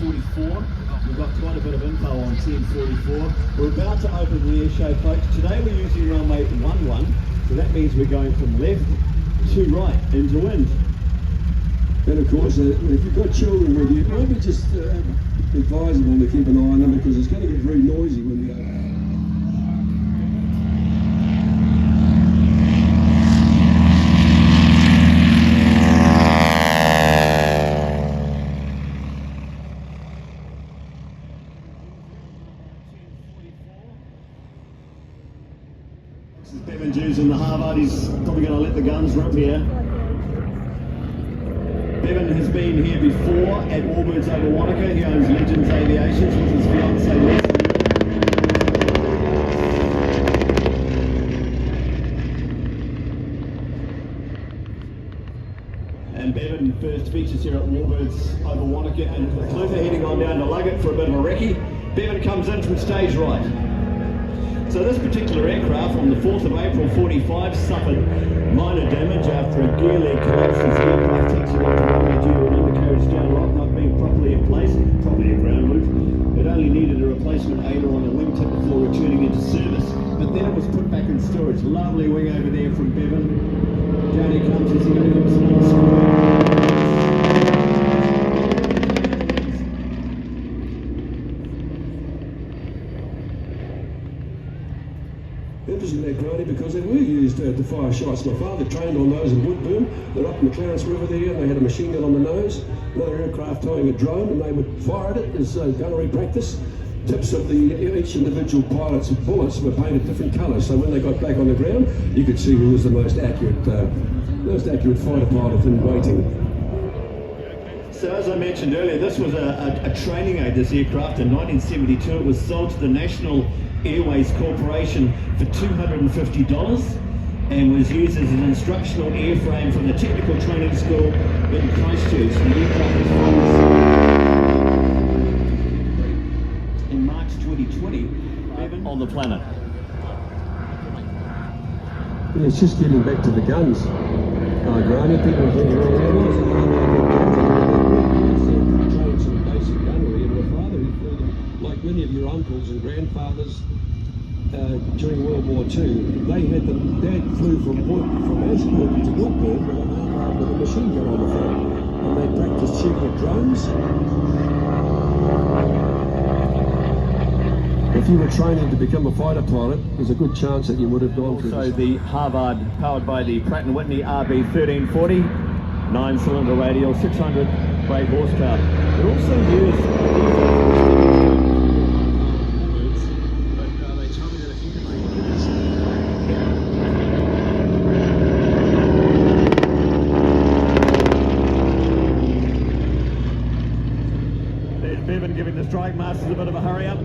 1044. We've got quite a bit of info on 1044. We're about to open the air show, folks. Today we're using runway 11, so that means we're going from left to right into wind. And of course, if you've got children with you, it might be just advisable to keep an eye on them because it's going to get very noisy when you go. This is Bevan using the Harvard. He's probably going to let the guns rip here. Bevan has been here before at Warbirds over Wanaka. He owns Legends Aviations with his fiancée Leslie. And Bevan first features here at Warbirds over Wanaka and Clutha, heading on down to Luggett for a bit of a recce. Bevan comes in from stage right. So this particular aircraft on the 4th of April 45 suffered minor damage after a gear leg collapsed as the aircraft takes it onto runway due to an undercarriage down lock not being properly in place, probably a ground loop. It only needed a replacement aileron and wingtip before returning into service, but then it was put back in storage. Lovely wing over there from Bevan. Down he comes as he moves on the screen. Interesting that, Grady, because they were used to fire shots. My father trained on those in Woodburn. They're up in the Clarence River there, and they had a machine gun on the nose, another aircraft towing a drone, and they would fire at it as gunnery practice. Tips of each individual pilot's bullets were painted different colours, so when they got back on the ground, you could see who was the most accurate fighter pilot in waiting. So as I mentioned earlier, this was a training aid, this aircraft. In 1972, it was sold to the National Airways Corporation for $250 and was used as an instructional airframe from the technical training school in Christchurch. The aircraft was flown in March 2020 on the planet. Yeah, it's just getting back to the guns. Granted, people think you're all trained some basic gunnery, and my father, like many of your uncles and grandfathers during World War II, they had Dad flew from Ashburton to Woodburn with a machine gun on the front, and they practiced shooting at drones. If you were training to become a fighter pilot, there's a good chance that you would have gone through. So the Harvard, powered by the Pratt & Whitney RB1340, 9-cylinder radial, 600 brake horsepower. It also used Bevan giving the strike masters a bit of a hurry up.